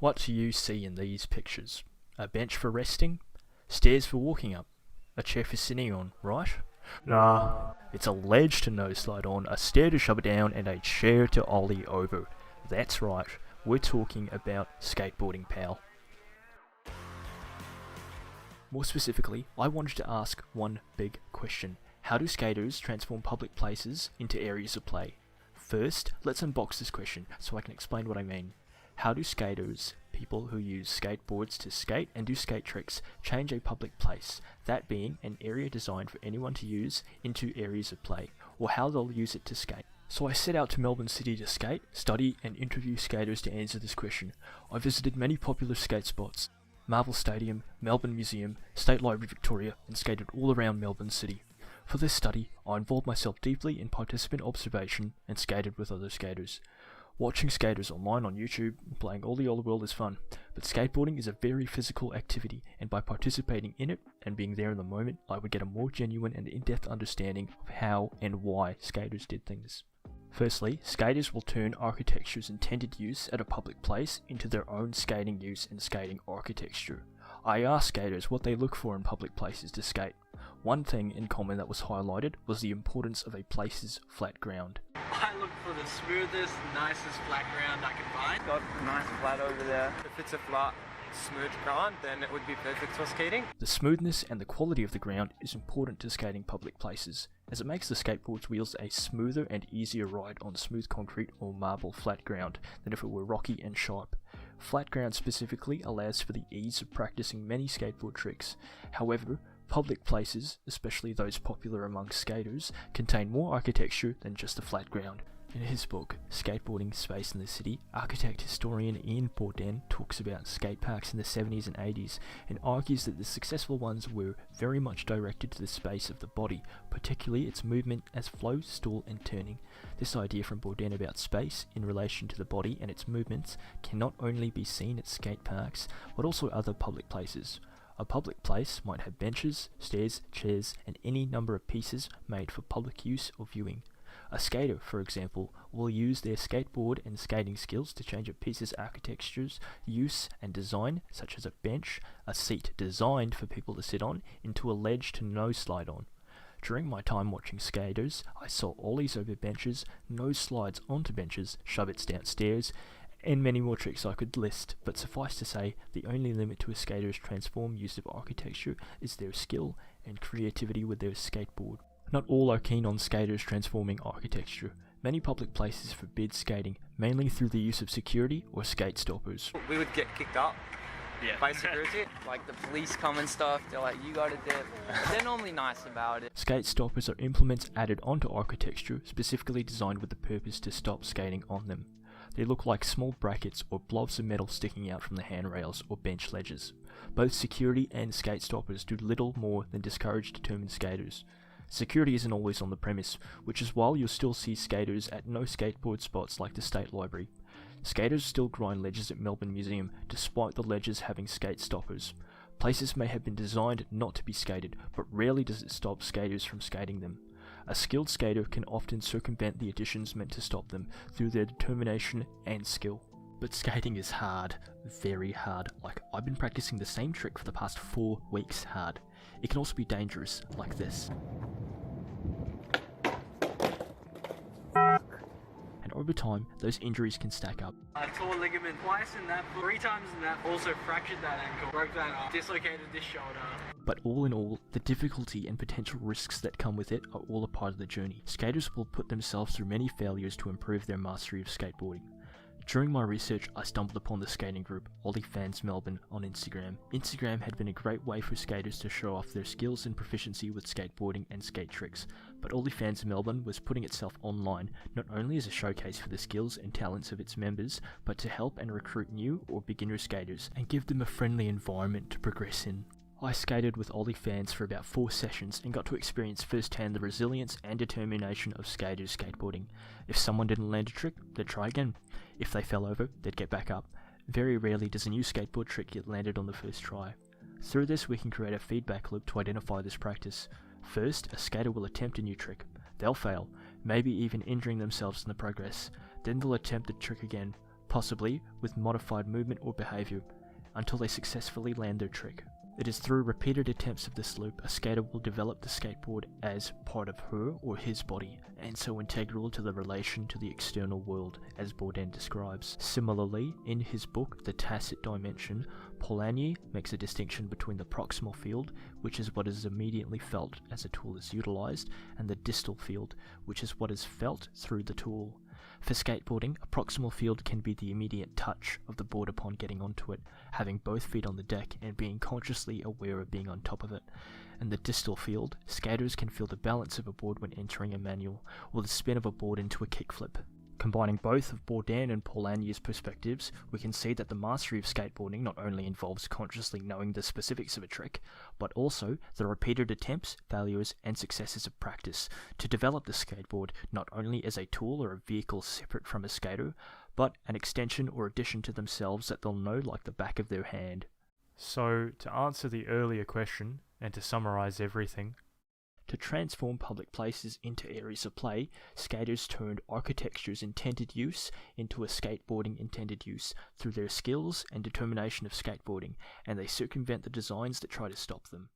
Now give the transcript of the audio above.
What do you see in these pictures? A bench for resting? Stairs for walking up? A chair for sitting on, right? Nah, it's a ledge to no slide on, a stair to shove it down, and a chair to ollie over. That's right, we're talking about skateboarding, pal. More specifically, I wanted to ask one big question. How do skaters transform public places into areas of play? First, let's unbox this question so I can explain what I mean. How do skaters, people who use skateboards to skate and do skate tricks, change a public place, that being an area designed for anyone to use, into areas of play, or how they'll use it to skate? So I set out to Melbourne City to skate, study and interview skaters to answer this question. I visited many popular skate spots, Marvel Stadium, Melbourne Museum, State Library Victoria, and skated all around Melbourne City. For this study, I involved myself deeply in participant observation and skated with other skaters. Watching skaters online on YouTube and playing all the world is fun, but skateboarding is a very physical activity, and by participating in it and being there in the moment, I would get a more genuine and in-depth understanding of how and why skaters did things. Firstly, skaters will turn architecture's intended use at a public place into their own skating use and skating architecture. I asked skaters what they look for in public places to skate. One thing in common that was highlighted was the importance of a place's flat ground. I look for the smoothest, nicest flat ground I can find. Got a nice flat over there. If it's a flat, smooth ground, then it would be perfect for skating. The smoothness and the quality of the ground is important to skating public places, as it makes the skateboard's wheels a smoother and easier ride on smooth concrete or marble flat ground than if it were rocky and sharp. Flat ground specifically allows for the ease of practicing many skateboard tricks. However, public places, especially those popular among skaters, contain more architecture than just a flat ground. In his book, Skateboarding Space in the City, architect historian Iain Borden talks about skate parks in the 70s and 80s and argues that the successful ones were very much directed to the space of the body, particularly its movement as flow, stall and turning. This idea from Borden about space in relation to the body and its movements can not only be seen at skate parks, but also other public places. A public place might have benches, stairs, chairs, and any number of pieces made for public use or viewing. A skater, for example, will use their skateboard and skating skills to change a piece's architecture's use and design, such as a bench, a seat designed for people to sit on, into a ledge to no slide on. During my time watching skaters, I saw ollies over benches, no slides onto benches, shove-its downstairs, and many more tricks I could list, but suffice to say, the only limit to a skater's transformed use of architecture is their skill and creativity with their skateboard. Not all are keen on skaters transforming architecture. Many public places forbid skating, mainly through the use of security or skate stoppers. We would get kicked out by security. Like the police come and stuff, they're like, you gotta dip. They're normally nice about it. Skate stoppers are implements added onto architecture, specifically designed with the purpose to stop skating on them. They look like small brackets or blobs of metal sticking out from the handrails or bench ledges. Both security and skate stoppers do little more than discourage determined skaters. Security isn't always on the premise, which is why you'll still see skaters at no skateboard spots like the State Library. Skaters still grind ledges at Melbourne Museum, despite the ledges having skate stoppers. Places may have been designed not to be skated, but rarely does it stop skaters from skating them. A skilled skater can often circumvent the additions meant to stop them through their determination and skill. But skating is hard, very hard. Like, I've been practicing the same trick for the past 4 weeks hard. It can also be dangerous, like this. And over time, those injuries can stack up. I tore ligament twice in that, 3 times in that, also fractured that ankle, broke that arm, dislocated this shoulder. But all in all, the difficulty and potential risks that come with it are all a part of the journey. Skaters will put themselves through many failures to improve their mastery of skateboarding. During my research, I stumbled upon the skating group Olliefans Melbourne on Instagram. Instagram had been a great way for skaters to show off their skills and proficiency with skateboarding and skate tricks, but Olliefans Melbourne was putting itself online not only as a showcase for the skills and talents of its members, but to help and recruit new or beginner skaters and give them a friendly environment to progress in. I skated with Olliefans for about 4 sessions and got to experience firsthand the resilience and determination of skaters skateboarding. If someone didn't land a trick, they'd try again. If they fell over, they'd get back up. Very rarely does a new skateboard trick get landed on the first try. Through this, we can create a feedback loop to identify this practice. First, a skater will attempt a new trick. They'll fail, maybe even injuring themselves in the progress. Then they'll attempt the trick again, possibly with modified movement or behaviour, until they successfully land their trick. It is through repeated attempts of this loop a skater will develop the skateboard as part of her or his body, and so integral to the relation to the external world, as Borden describes. Similarly, in his book The Tacit Dimension, Polanyi makes a distinction between the proximal field, which is what is immediately felt as a tool is utilised, and the distal field, which is what is felt through the tool. For skateboarding, a proximal field can be the immediate touch of the board upon getting onto it, having both feet on the deck and being consciously aware of being on top of it. In the distal field, skaters can feel the balance of a board when entering a manual, or the spin of a board into a kickflip. Combining both of Borden and Polanyi's perspectives, we can see that the mastery of skateboarding not only involves consciously knowing the specifics of a trick, but also the repeated attempts, failures, and successes of practice to develop the skateboard not only as a tool or a vehicle separate from a skater, but an extension or addition to themselves that they'll know like the back of their hand. So, to answer the earlier question, and to summarise everything, to transform public places into areas of play, skaters turned architecture's intended use into a skateboarding intended use through their skills and determination of skateboarding, and they circumvent the designs that try to stop them.